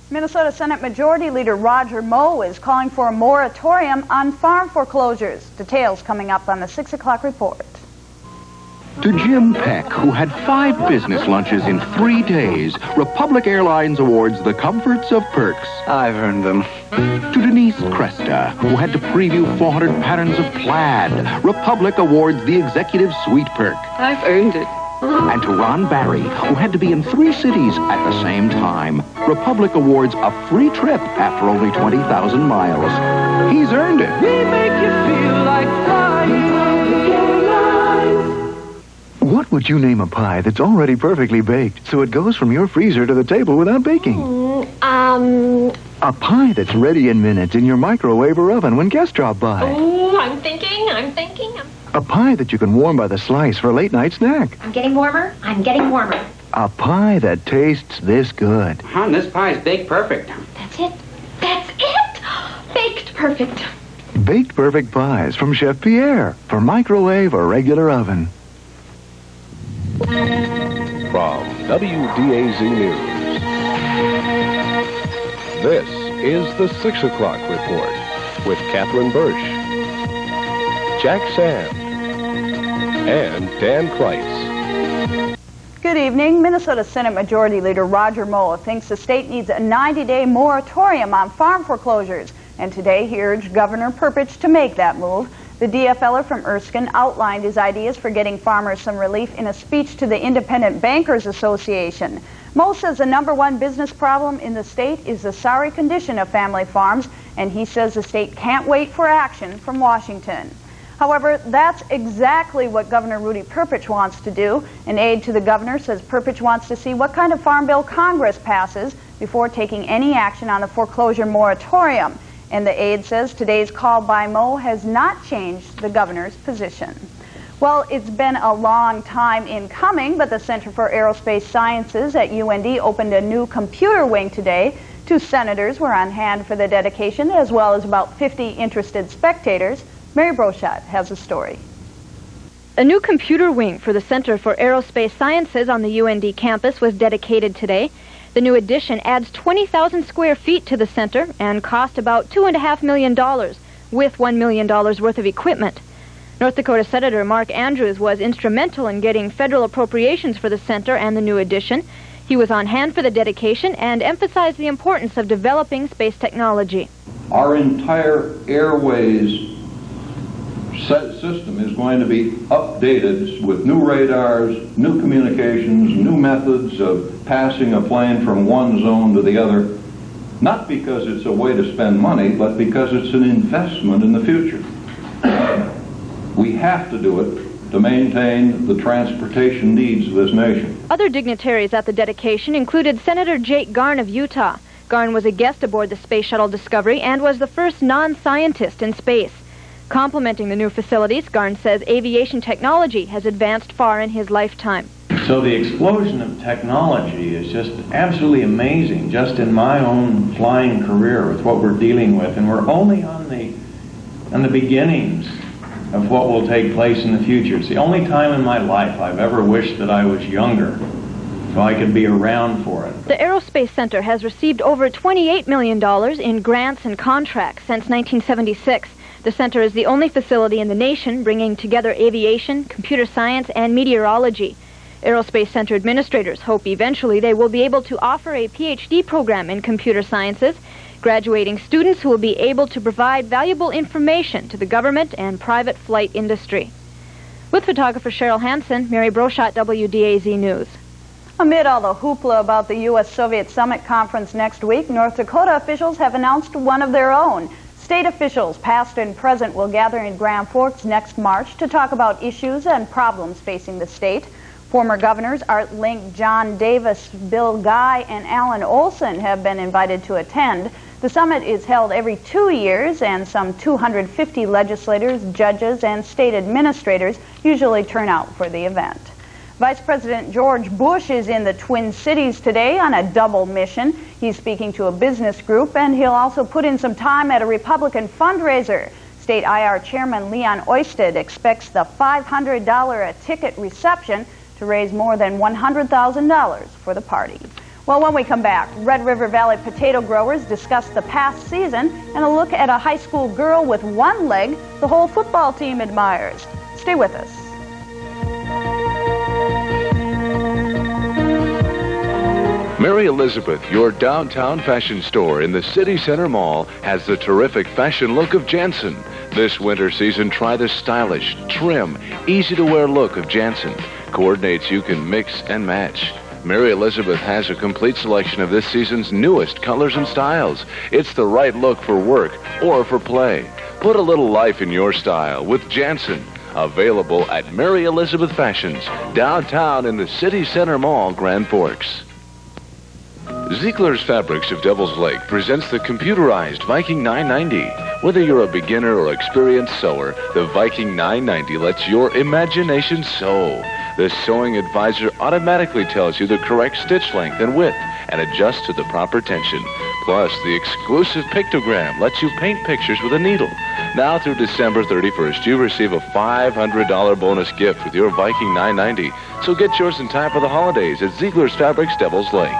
Minnesota Senate Majority Leader Roger Moe is calling for a moratorium on farm foreclosures. Details coming up on the 6 o'clock report. To Jim Peck, who had 5 business lunches in 3 days, Republic Airlines awards the comforts of perks. I've earned them. To Denise Cresta, who had to preview 400 patterns of plaid, Republic awards the executive suite perk. I've earned it. And to Ron Barry, who had to be in 3 cities at the same time, Republic awards a free trip after only 20,000 miles. He's earned it. We make you feel like flying. What would you name a pie that's already perfectly baked, so it goes from your freezer to the table without baking? A pie that's ready in minutes in your microwave or oven when guests drop by. Oh, I'm thinking. A pie that you can warm by the slice for a late-night snack. I'm getting warmer. A pie that tastes this good. Hon, this pie's baked perfect. That's it. Baked perfect. Baked perfect pies from Chef Pierre for microwave or regular oven. From WDAZ News, this is the 6 o'clock report with Catherine Birch, Jack Sam, and Dan Price. Good evening. Minnesota Senate Majority Leader Roger Moe thinks the state needs a 90-day moratorium on farm foreclosures, and today he urged Governor Perpich to make that move. The DFLer from Erskine outlined his ideas for getting farmers some relief in a speech to the Independent Bankers Association. Moe says the #1 business problem in the state is the sorry condition of family farms, and he says the state can't wait for action from Washington. However, that's exactly what Governor Rudy Perpich wants to do. An aide to the governor says Perpich wants to see what kind of farm bill Congress passes before taking any action on the foreclosure moratorium. And the aide says today's call by Moe has not changed the governor's position. Well, it's been a long time in coming, but the Center for Aerospace Sciences at UND opened a new computer wing today. 2 senators were on hand for the dedication, as well as about 50 interested spectators. Maury has a story. A new computer wing for the Center for Aerospace Sciences on the UND campus was dedicated today. The new addition adds 20,000 square feet to the center and cost about $2.5 million, with $1 million worth of equipment. North Dakota Senator Mark Andrews was instrumental in getting federal appropriations for the center and the new addition. He was on hand for the dedication and emphasized the importance of developing space technology. Our entire airways system is going to be updated with new radars, new communications, new methods of passing a plane from one zone to the other, not because it's a way to spend money, but because it's an investment in the future. We have to do it to maintain the transportation needs of this nation. Other dignitaries at the dedication included Senator Jake Garn of Utah. Garn was a guest aboard the Space Shuttle Discovery and was the first non-scientist in space. Complimenting the new facilities, Garn says aviation technology has advanced far in his lifetime. So the explosion of technology is just absolutely amazing, just in my own flying career with what we're dealing with, and we're only on the beginnings of what will take place in the future. It's the only time in my life I've ever wished that I was younger, so I could be around for it. The Aerospace Center has received over $28 million in grants and contracts since 1976. The center is the only facility in the nation bringing together aviation, computer science, and meteorology. Aerospace Center administrators hope eventually they will be able to offer a PhD program in computer sciences, graduating students who will be able to provide valuable information to the government and private flight industry. With photographer Cheryl Hansen, Maury Broschott, WDAZ News. Amid all the hoopla about the U.S.-Soviet Summit Conference next week, North Dakota officials have announced one of their own. State officials, past and present, will gather in Grand Forks next March to talk about issues and problems facing the state. Former governors Art Link, John Davis, Bill Guy, and Alan Olson have been invited to attend. The summit is held every 2 years, and some 250 legislators, judges, and state administrators usually turn out for the event. Vice President George Bush is in the Twin Cities today on a double mission. He's speaking to a business group, and he'll also put in some time at a Republican fundraiser. State IR Chairman Leon Oisted expects the $500 a ticket reception to raise more than $100,000 for the party. Well, when we come back, Red River Valley potato growers discuss the past season and a look at a high school girl with one leg the whole football team admires. Stay with us. Mary Elizabeth, your downtown fashion store in the City Center Mall, has the terrific fashion look of Jansen. This winter season, try the stylish, trim, easy-to-wear look of Jansen. Coordinates you can mix and match. Mary Elizabeth has a complete selection of this season's newest colors and styles. It's the right look for work or for play. Put a little life in your style with Jansen. Available at Mary Elizabeth Fashions, downtown in the City Center Mall, Grand Forks. Ziegler's Fabrics of Devil's Lake presents the computerized Viking 990. Whether you're a beginner or experienced sewer, the Viking 990 lets your imagination sew. The sewing advisor automatically tells you the correct stitch length and width and adjusts to the proper tension. Plus, the exclusive pictogram lets you paint pictures with a needle. Now through December 31st, you receive a $500 bonus gift with your Viking 990. So get yours in time for the holidays at Ziegler's Fabrics Devil's Lake.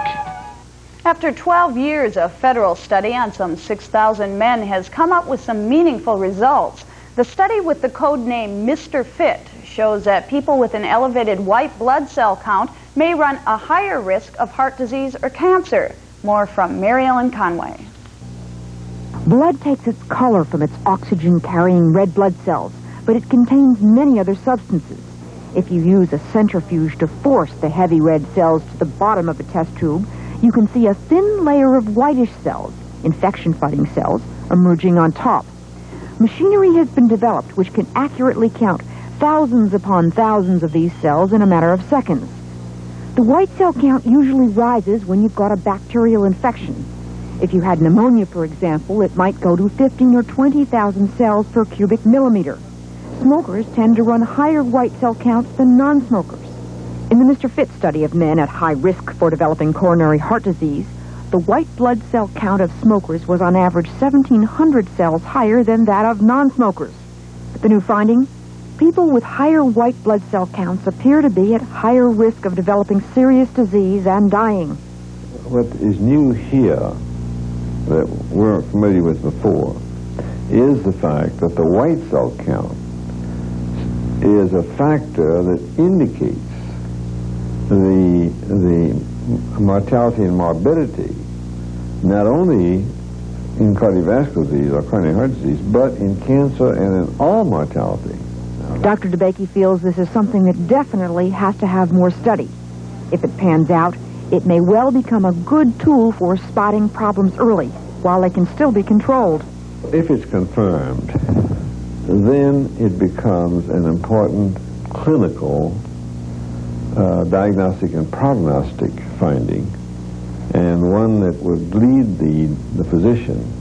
After 12 years, a federal study on some 6,000 men has come up with some meaningful results. The study with the code name Mr. Fit shows that people with an elevated white blood cell count may run a higher risk of heart disease or cancer. More from Mary Ellen Conway. Blood takes its color from its oxygen-carrying red blood cells, but it contains many other substances. If you use a centrifuge to force the heavy red cells to the bottom of a test tube, you can see a thin layer of whitish cells, infection-fighting cells, emerging on top. Machinery has been developed which can accurately count thousands upon thousands of these cells in a matter of seconds. The white cell count usually rises when you've got a bacterial infection. If you had pneumonia, for example, it might go to 15 or 20,000 cells per cubic millimeter. Smokers tend to run higher white cell counts than non-smokers. In the Mr. Fit study of men at high risk for developing coronary heart disease, the white blood cell count of smokers was on average 1,700 cells higher than that of non-smokers. But the new finding? People with higher white blood cell counts appear to be at higher risk of developing serious disease and dying. What is new here that we weren't familiar with before is the fact that the white cell count is a factor that indicates the mortality and morbidity, not only in cardiovascular disease or coronary heart disease, but in cancer and in all mortality. Dr. DeBakey feels this is something that definitely has to have more study. If it pans out, it may well become a good tool for spotting problems early, while they can still be controlled. If it's confirmed, then it becomes an important clinical diagnostic and prognostic finding, and one that would lead the physician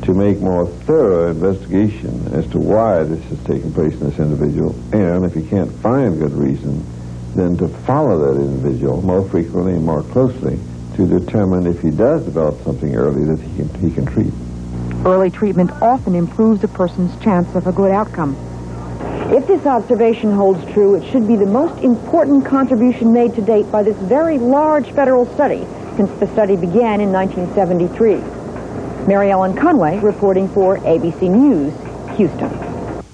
to make more thorough investigation as to why this has taken place in this individual, and if he can't find good reason, then to follow that individual more frequently and more closely to determine if he does develop something early that he can treat. Early treatment often improves a person's chance of a good outcome. If this observation holds true, it should be the most important contribution made to date by this very large federal study since the study began in 1973. Mary Ellen Conway reporting for ABC News, Houston.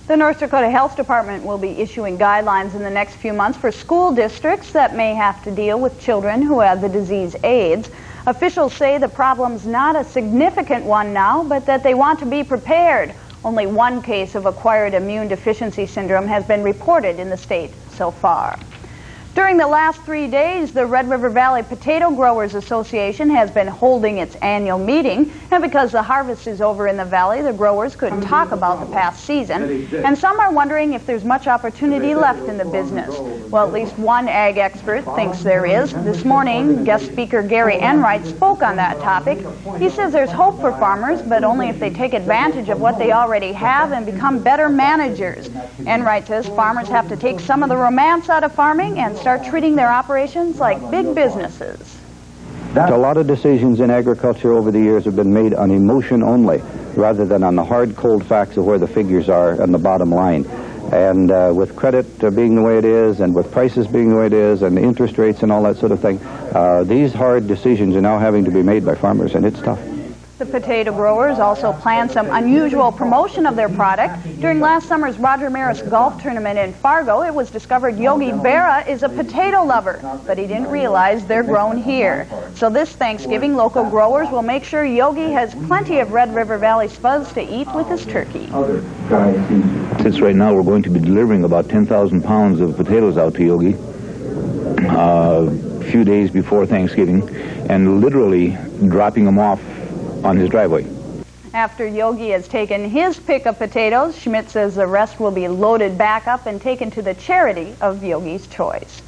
The North Dakota Health Department will be issuing guidelines in the next few months for school districts that may have to deal with children who have the disease AIDS. Officials say the problem's not a significant one now, but that they want to be prepared. Only one case of acquired immune deficiency syndrome has been reported in the state so far. During the last 3 days, the Red River Valley Potato Growers Association has been holding its annual meeting, and because the harvest is over in the valley, the growers couldn't talk about the past season, and some are wondering if there's much opportunity left in the business. Well, at least one ag expert thinks there is. This morning, guest speaker Gary Enright spoke on that topic. He says there's hope for farmers, but only if they take advantage of what they already have and become better managers. Enright says farmers have to take some of the romance out of farming and start treating their operations like big businesses. A lot of decisions in agriculture over the years have been made on emotion only, rather than on the hard, cold facts of where the figures are and the bottom line. And with credit being the way it is, and with prices being the way it is, and interest rates and all that sort of thing, these hard decisions are now having to be made by farmers, and it's tough. The potato growers also planned some unusual promotion of their product. During last summer's Roger Maris golf tournament in Fargo, it was discovered Yogi Berra is a potato lover, but he didn't realize they're grown here. So this Thanksgiving, local growers will make sure Yogi has plenty of Red River Valley spuds to eat with his turkey. Since right now we're going to be delivering about 10,000 pounds of potatoes out to Yogi a few days before Thanksgiving, and literally dropping them off on his driveway. After Yogi has taken his pick of potatoes, Schmidt says the rest will be loaded back up and taken to the charity of Yogi's choice.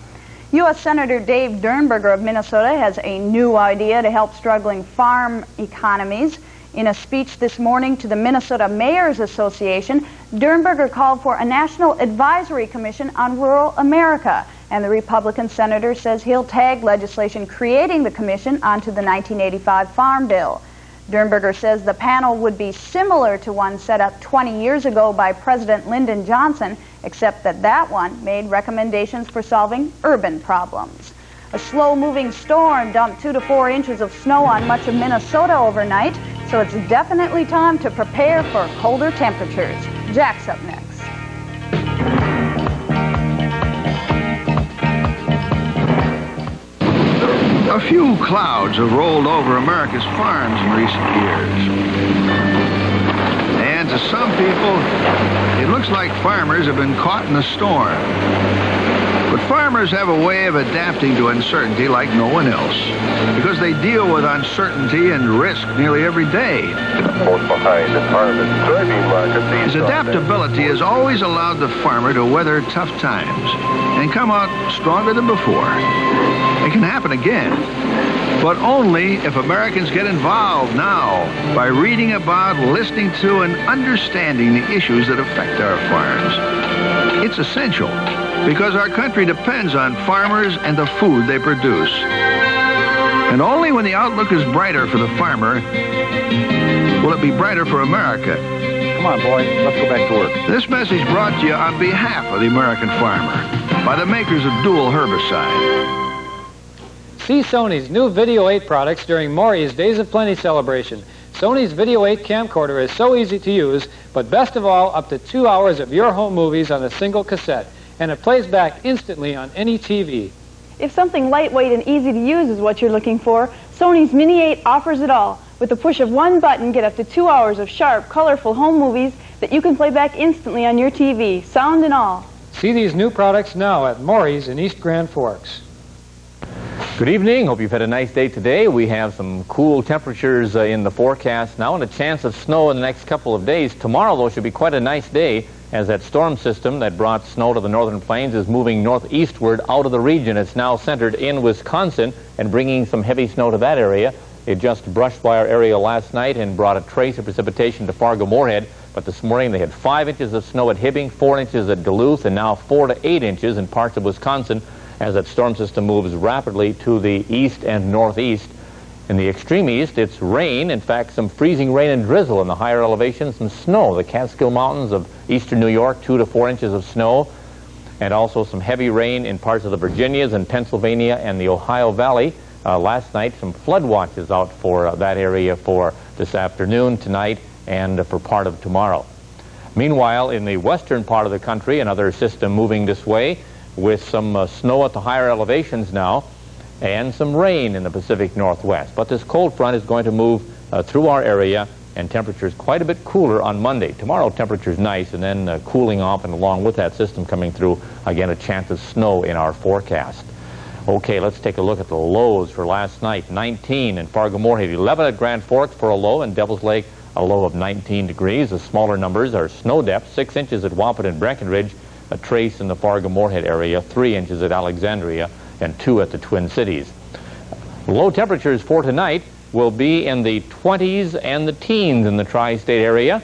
U.S. Senator Dave Durnberger of Minnesota has a new idea to help struggling farm economies. In a speech this morning to the Minnesota Mayors Association, Durnberger called for a national advisory commission on rural America, and the Republican senator says he'll tag legislation creating the commission onto the 1985 Farm Bill. Durnberger says the panel would be similar to one set up 20 years ago by President Lyndon Johnson, except that that one made recommendations for solving urban problems. A slow-moving storm dumped 2 to 4 inches of snow on much of Minnesota overnight, so it's definitely time to prepare for colder temperatures. Jack's up next. A few clouds have rolled over America's farms in recent years. And to some people, it looks like farmers have been caught in a storm. But farmers have a way of adapting to uncertainty like no one else, because they deal with uncertainty and risk nearly every day. His adaptability has always allowed the farmer to weather tough times and come out stronger than before. It can happen again, but only if Americans get involved now by reading about, listening to, and understanding the issues that affect our farms. It's essential because our country depends on farmers and the food they produce. And only when the outlook is brighter for the farmer will it be brighter for America. Come on, boy, let's go back to work. This message brought to you on behalf of the American farmer by the makers of Dual Herbicide. See Sony's new Video 8 products during Maury's Days of Plenty celebration. Sony's Video 8 camcorder is so easy to use, but best of all, up to 2 hours of your home movies on a single cassette, and it plays back instantly on any TV. If something lightweight and easy to use is what you're looking for, Sony's Mini 8 offers it all. With the push of one button, get up to 2 hours of sharp, colorful home movies that you can play back instantly on your TV, sound and all. See these new products now at Maury's in East Grand Forks. Good evening. Hope you've had a nice day today. We have some cool temperatures in the forecast now and a chance of snow in the next couple of days. Tomorrow, though, should be quite a nice day as that storm system that brought snow to the northern plains is moving northeastward out of the region. It's now centered in Wisconsin and bringing some heavy snow to that area. It just brushed by our area last night and brought a trace of precipitation to Fargo-Moorhead. But this morning they had 5 inches of snow at Hibbing, 4 inches at Duluth, and now 4 to 8 inches in parts of Wisconsin as that storm system moves rapidly to the east and northeast. In the extreme east, it's rain, in fact, some freezing rain and drizzle in the higher elevations, some snow. The Catskill Mountains of eastern New York, 2 to 4 inches of snow, and also some heavy rain in parts of the Virginias and Pennsylvania and the Ohio Valley. Last night, some flood watches out for that area for this afternoon, tonight, and for part of tomorrow. Meanwhile, in the western part of the country, another system moving this way with some snow at the higher elevations now and some rain in the Pacific Northwest. But this cold front is going to move through our area, and temperatures quite a bit cooler on Monday. Tomorrow, temperatures nice, and then cooling off, and along with that system coming through, again, a chance of snow in our forecast. Okay, let's take a look at the lows for last night. 19 in Fargo-Moorhead, 11 at Grand Forks for a low, and Devil's Lake, a low of 19 degrees. The smaller numbers are snow depth, 6 inches at Wampet and Breckenridge, a trace in the Fargo-Moorhead area, 3 inches at Alexandria, and 2 at the Twin Cities. Low temperatures for tonight will be in the 20s and the teens in the tri-state area,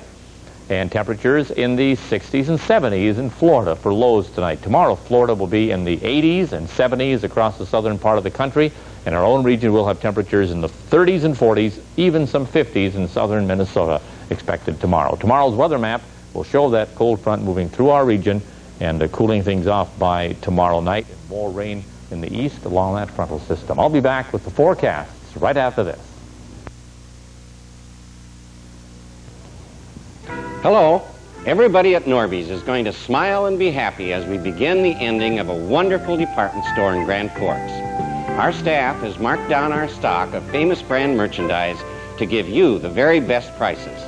and temperatures in the 60s and 70s in Florida for lows tonight. Tomorrow, Florida will be in the 80s and 70s across the southern part of the country, and our own region will have temperatures in the 30s and 40s, even some 50s in southern Minnesota expected tomorrow. Tomorrow's weather map will show that cold front moving through our region and cooling things off by tomorrow night. And more rain in the east along that frontal system. I'll be back with the forecasts right after this. Hello. Everybody at Norby's is going to smile and be happy as we begin the ending of a wonderful department store in Grand Forks. Our staff has marked down our stock of famous brand merchandise to give you the very best prices.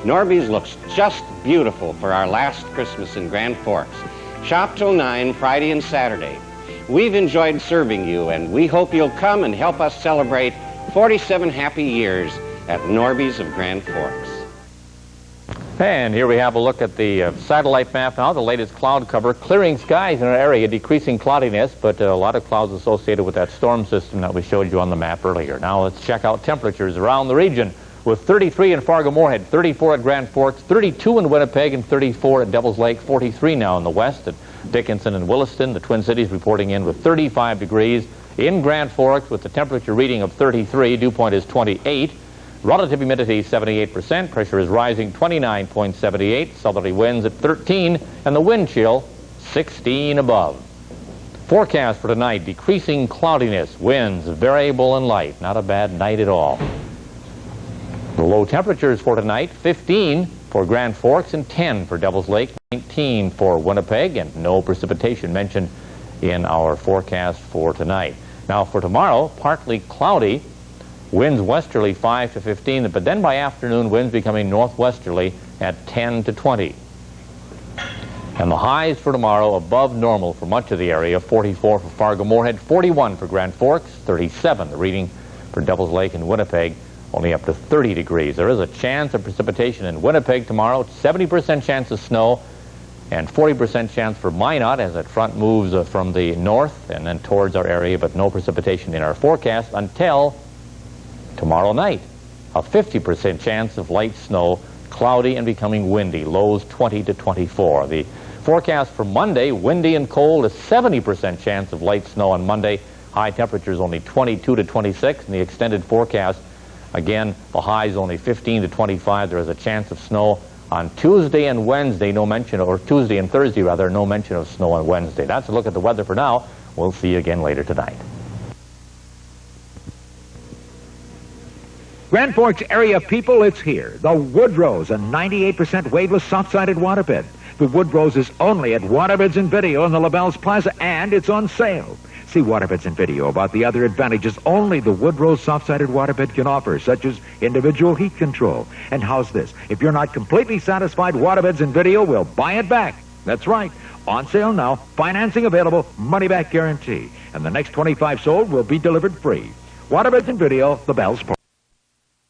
Norby's looks just beautiful for our last Christmas in Grand Forks. Shop till 9 Friday and Saturday. We've enjoyed serving you, and we hope you'll come and help us celebrate 47 happy years at Norby's of Grand Forks. And here we have a look at the satellite map now, the latest cloud cover. Clearing skies in our area, decreasing cloudiness, but a lot of clouds associated with that storm system that we showed you on the map earlier. Now let's check out temperatures around the region, with 33 in Fargo-Moorhead, 34 at Grand Forks, 32 in Winnipeg, and 34 at Devils Lake, 43 now in the west at Dickinson and Williston. The Twin Cities reporting in with 35 degrees. In Grand Forks with the temperature reading of 33, dew point is 28. Relative humidity 78%, pressure is rising 29.78, southerly winds at 13, and the wind chill 16 above. Forecast for tonight, decreasing cloudiness, winds variable and light. Not a bad night at all. The low temperatures for tonight, 15 for Grand Forks and 10 for Devils Lake, 19 for Winnipeg, and no precipitation mentioned in our forecast for tonight. Now for tomorrow, partly cloudy. Winds westerly 5 to 15, but then by afternoon, winds becoming northwesterly at 10 to 20. And the highs for tomorrow above normal for much of the area, 44 for Fargo-Moorhead, 41 for Grand Forks, 37 the reading for Devils Lake and Winnipeg, only up to 30 degrees. There is a chance of precipitation in Winnipeg tomorrow, 70% chance of snow, and 40% chance for Minot as that front moves from the north and then towards our area, but no precipitation in our forecast until tomorrow night. A 50% chance of light snow, cloudy and becoming windy, lows 20 to 24. The forecast for Monday, windy and cold, a 70% chance of light snow on Monday. High temperatures only 22 to 26. In the extended forecast, again, the highs only 15 to 25. There is a chance of snow on Tuesday and Wednesday, no mention, or Tuesday and Thursday rather, no mention of snow on Wednesday. That's a look at the weather for now. We'll see you again later tonight. Grand Forks area people, it's here. The Woodrose, a 98% waveless soft-sided waterbed. The Woodrose is only at Waterbeds and Video in the LaBelle's Plaza, and it's on sale. See Waterbeds and Video about the other advantages only the Woodrose soft-sided waterbed can offer, such as individual heat control. And how's this? If you're not completely satisfied, Waterbeds and Video will buy it back. That's right. On sale now, financing available, money-back guarantee. And the next 25 sold will be delivered free. Waterbeds and Video, LaBelle's Plaza.